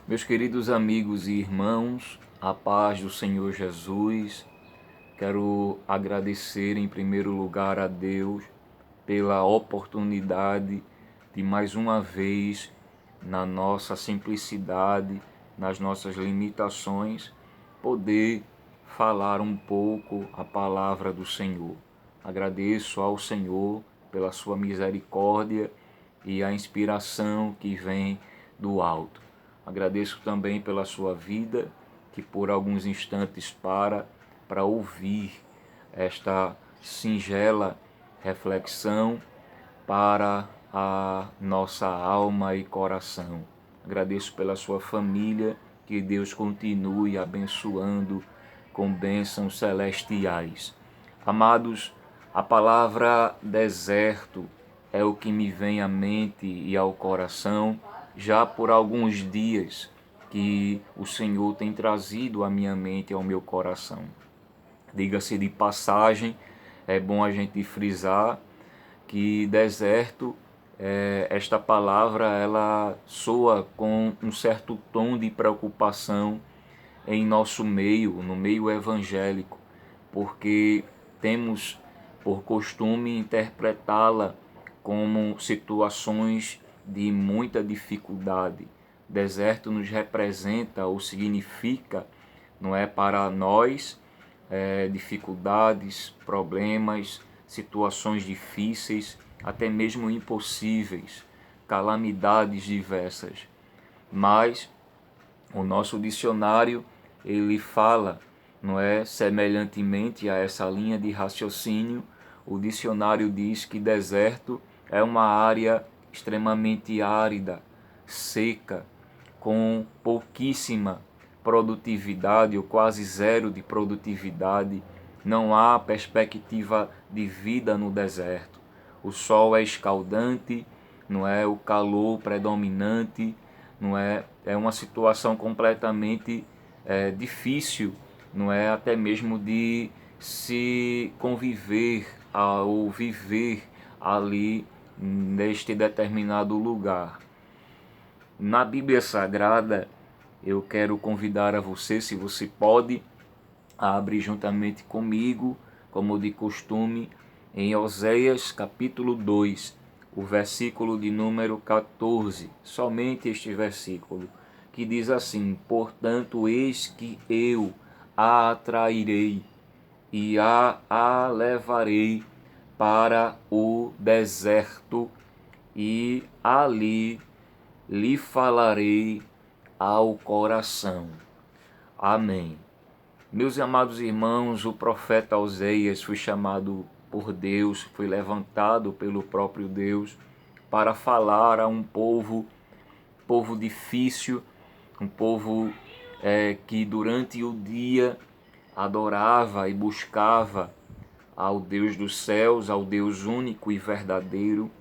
Meus queridos amigos e irmãos, a paz do Senhor Jesus, quero agradecer em primeiro lugar a Deus pela oportunidade de mais uma vez, na nossa simplicidade, nas nossas limitações, poder falar um pouco a palavra do Senhor. Agradeço ao Senhor pela sua misericórdia e a inspiração que vem do alto. Agradeço também pela sua vida, que por alguns instantes para ouvir esta singela reflexão para a nossa alma e coração. Agradeço pela sua família, que Deus continue abençoando com bênçãos celestiais. Amados, a palavra deserto é o que me vem à mente e ao coração já por alguns dias que o Senhor tem trazido à minha mente e ao meu coração. Diga-se de passagem, é bom a gente frisar que deserto, esta palavra, ela soa com um certo tom de preocupação em nosso meio, no meio evangélico, porque temos por costume interpretá-la como situações de muita dificuldade. Deserto nos representa ou significa, não é, para nós, dificuldades, problemas, situações difíceis, até mesmo impossíveis, calamidades diversas. Mas o nosso dicionário, ele fala, não é, semelhantemente a essa linha de raciocínio, o dicionário diz que deserto é uma área extremamente árida, seca, com pouquíssima produtividade ou quase zero de produtividade. Não há perspectiva de vida no deserto. O sol é escaldante, não é, o calor predominante, não é, é uma situação completamente difícil, não é, até mesmo de se conviver ou viver ali neste determinado lugar. Na Bíblia Sagrada, eu quero convidar a você, se você pode, a abrir juntamente comigo, como de costume, em Oséias capítulo 2, o versículo de número 14, somente este versículo, que diz assim: portanto, eis que eu a atrairei e a levarei para o deserto, e ali lhe falarei ao coração. Amém. Meus amados irmãos, o profeta Oséias foi chamado por Deus, foi levantado pelo próprio Deus para falar a um povo difícil, um povo que durante o dia adorava e buscava ao Deus dos céus, ao Deus único e verdadeiro,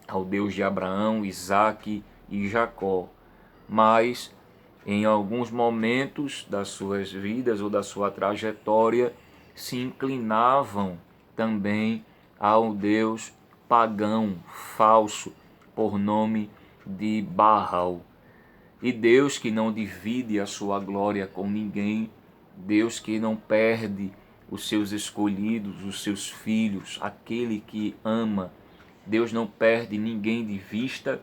ao Deus de Abraão, Isaque e Jacó. Mas em alguns momentos das suas vidas ou da sua trajetória se inclinavam também ao Deus pagão, falso, por nome de Baal. E Deus que não divide a sua glória com ninguém, Deus que não perde os seus escolhidos, os seus filhos, aquele que ama, Deus não perde ninguém de vista.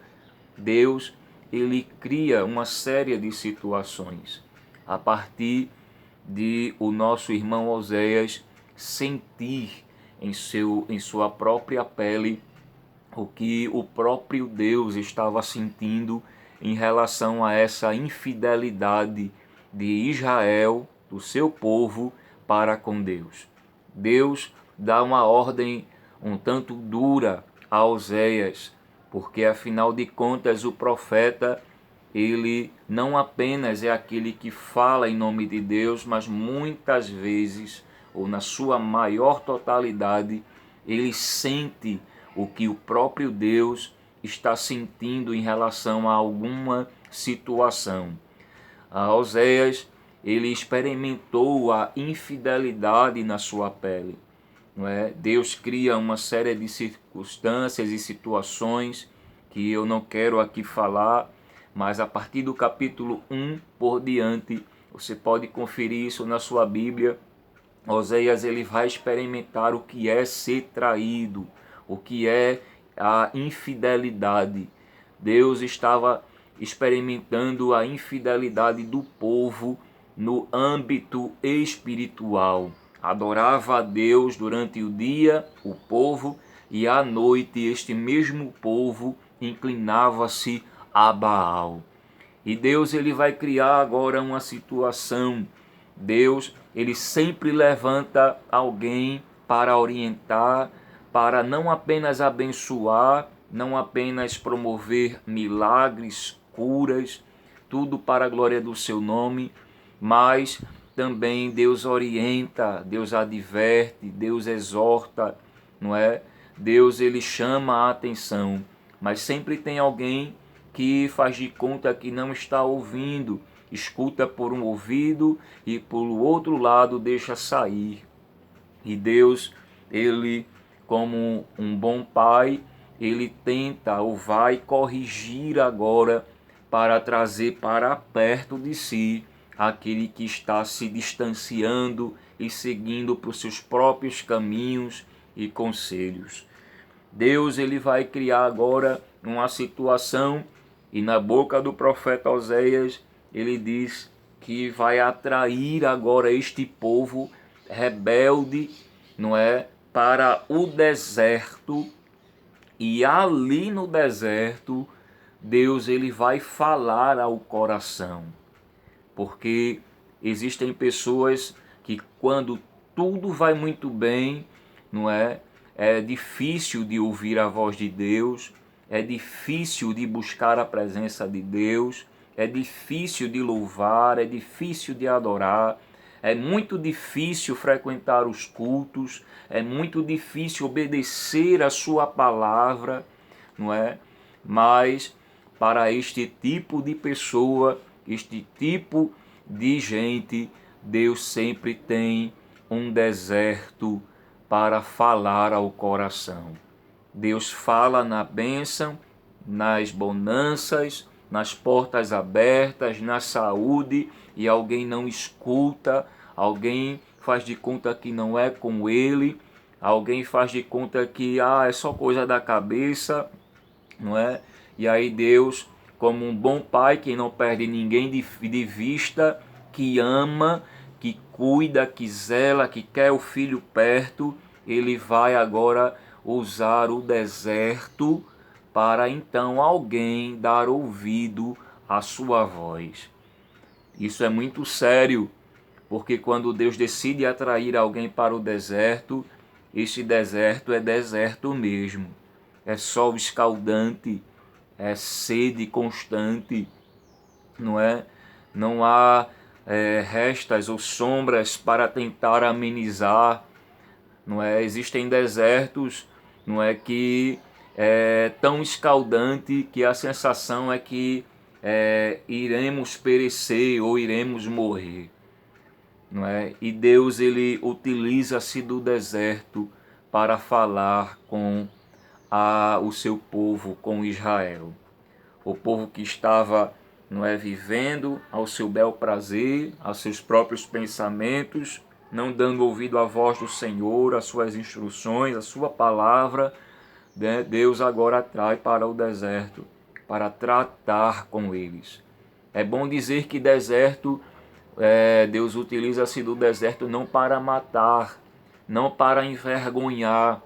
Deus, ele cria uma série de situações a partir de o nosso irmão Oséias sentir em sua própria pele o que o próprio Deus estava sentindo em relação a essa infidelidade de Israel, do seu povo, para com Deus. Deus dá uma ordem um tanto dura a Oséias, porque afinal de contas o profeta, ele não apenas é aquele que fala em nome de Deus, mas muitas vezes, ou na sua maior totalidade, ele sente o que o próprio Deus está sentindo em relação a alguma situação. A Oséias, ele experimentou a infidelidade na sua pele. Não é? Deus cria uma série de circunstâncias e situações que eu não quero aqui falar, mas a partir do capítulo 1 por diante, você pode conferir isso na sua Bíblia. Oséias ele vai experimentar o que é ser traído, o que é a infidelidade. Deus estava experimentando a infidelidade do povo no âmbito espiritual. Adorava a Deus durante o dia, o povo, e à noite este mesmo povo inclinava-se a Baal. E Deus ele vai criar agora uma situação. Deus ele sempre levanta alguém para orientar, para não apenas abençoar, não apenas promover milagres, curas, tudo para a glória do seu nome, mas também Deus orienta, Deus adverte, Deus exorta, não é? Deus ele chama a atenção, mas sempre tem alguém que faz de conta que não está ouvindo, escuta por um ouvido e pelo outro lado deixa sair. E Deus, ele, como um bom pai, ele tenta ou vai corrigir agora para trazer para perto de si aquele que está se distanciando e seguindo por seus próprios caminhos e conselhos. Deus ele vai criar agora uma situação e na boca do profeta Oséias ele diz que vai atrair agora este povo rebelde, não é, para o deserto, e ali no deserto Deus ele vai falar ao coração. Porque existem pessoas que quando tudo vai muito bem, não é? É difícil de ouvir a voz de Deus, é difícil de buscar a presença de Deus, é difícil de louvar, é difícil de adorar, é muito difícil frequentar os cultos, é muito difícil obedecer a sua palavra, não é? Mas para este tipo de pessoa, este tipo de gente, Deus sempre tem um deserto para falar ao coração. Deus fala na bênção, nas bonanças, nas portas abertas, na saúde, e alguém não escuta, alguém faz de conta que não é com ele, alguém faz de conta que é só coisa da cabeça, não é? E aí Deus, como um bom pai que não perde ninguém de vista, que ama, que cuida, que zela, que quer o filho perto, ele vai agora usar o deserto para então alguém dar ouvido à sua voz. Isso é muito sério, porque quando Deus decide atrair alguém para o deserto, este deserto é deserto mesmo. É sol escaldante, é sede constante, não é? Não há restas ou sombras para tentar amenizar, não é? Existem desertos, não é, que é tão escaldante que a sensação é que iremos perecer ou iremos morrer, não é? E Deus ele utiliza-se do deserto para falar com o seu povo, com Israel. O povo que estava, não é, vivendo ao seu bel prazer, aos seus próprios pensamentos, não dando ouvido à voz do Senhor, às suas instruções, à sua palavra, né? Deus agora atrai para o deserto, para tratar com eles. É bom dizer que deserto, Deus utiliza-se do deserto não para matar, não para envergonhar,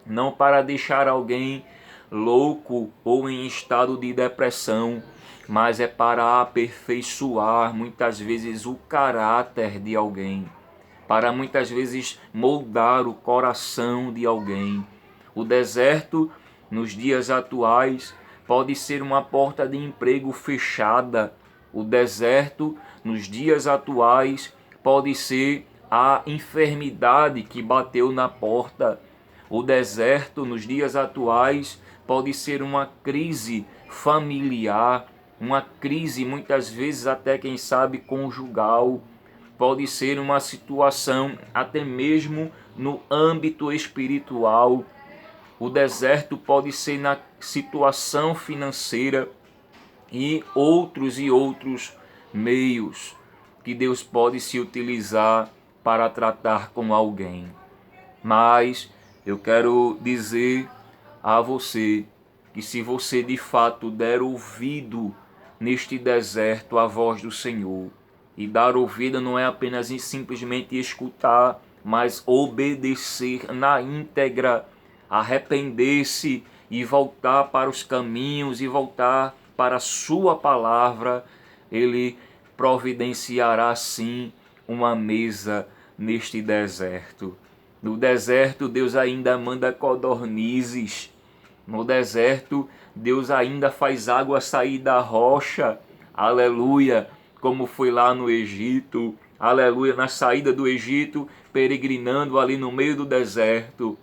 não para deixar alguém louco ou em estado de depressão, mas é para aperfeiçoar muitas vezes o caráter de alguém, para muitas vezes moldar o coração de alguém. O deserto, nos dias atuais, pode ser uma porta de emprego fechada. O deserto, nos dias atuais, pode ser a enfermidade que bateu na porta. O deserto, nos dias atuais, pode ser uma crise familiar, uma crise muitas vezes até, quem sabe, conjugal. Pode ser uma situação até mesmo no âmbito espiritual. O deserto pode ser na situação financeira. e outros meios que Deus pode se utilizar para tratar com alguém. Mas eu quero dizer a você que se você de fato der ouvido neste deserto à voz do Senhor, e dar ouvido não é apenas simplesmente escutar, mas obedecer na íntegra, arrepender-se e voltar para os caminhos e voltar para a sua palavra, Ele providenciará sim uma mesa neste deserto. No deserto, Deus ainda manda codornizes. No deserto, Deus ainda faz água sair da rocha. Aleluia! Como foi lá no Egito. Aleluia! Na saída do Egito, peregrinando ali no meio do deserto.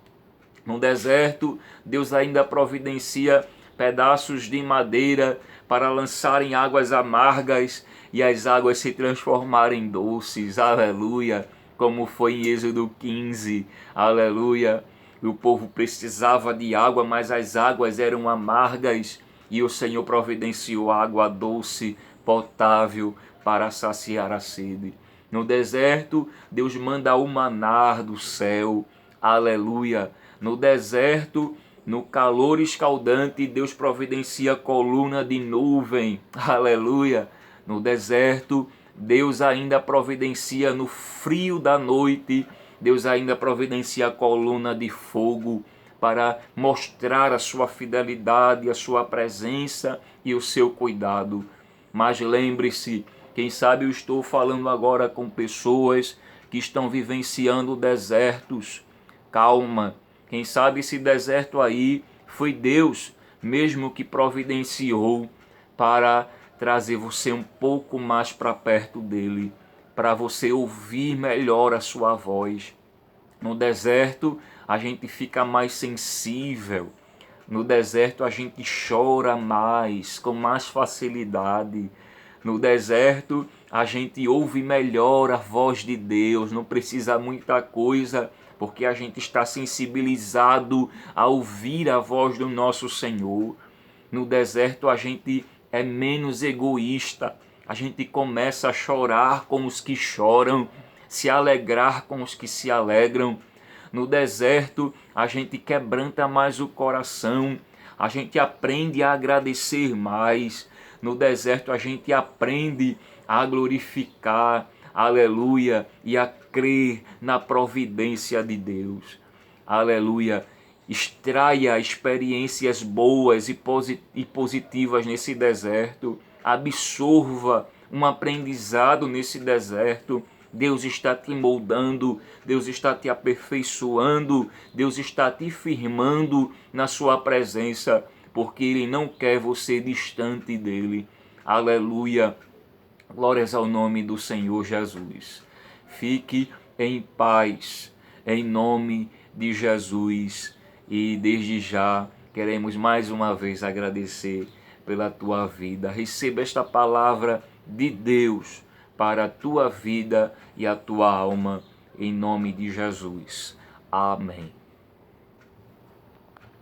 No deserto, Deus ainda providencia pedaços de madeira para lançarem águas amargas e as águas se transformarem em doces. Aleluia! Como foi em Êxodo 15. Aleluia! O povo precisava de água, mas as águas eram amargas e o Senhor providenciou água doce, potável, para saciar a sede. No deserto, Deus manda o maná do céu. Aleluia! No deserto, no calor escaldante, Deus providencia coluna de nuvem. Aleluia! No deserto, Deus ainda providencia no frio da noite, Deus ainda providencia a coluna de fogo para mostrar a sua fidelidade, a sua presença e o seu cuidado. Mas lembre-se, quem sabe eu estou falando agora com pessoas que estão vivenciando desertos. Calma, quem sabe esse deserto aí foi Deus mesmo que providenciou para trazer você um pouco mais para perto dele, para você ouvir melhor a sua voz. No deserto, a gente fica mais sensível. No deserto, a gente chora mais, com mais facilidade. No deserto, a gente ouve melhor a voz de Deus. Não precisa muita coisa, porque a gente está sensibilizado a ouvir a voz do nosso Senhor. No deserto, a gente é menos egoísta. A gente começa a chorar com os que choram, se alegrar com os que se alegram. No deserto, a gente quebranta mais o coração, a gente aprende a agradecer mais. No deserto, a gente aprende a glorificar, aleluia, e a crer na providência de Deus. Aleluia. Extraia experiências boas e positivas nesse deserto. Absorva um aprendizado nesse deserto. Deus está te moldando, Deus está te aperfeiçoando, Deus está te firmando na sua presença, porque Ele não quer você distante dEle. Aleluia. Glórias ao nome do Senhor Jesus. Fique em paz, em nome de Jesus. E desde já queremos mais uma vez agradecer pela tua vida. Receba esta palavra de Deus para a tua vida e a tua alma, em nome de Jesus. Amém.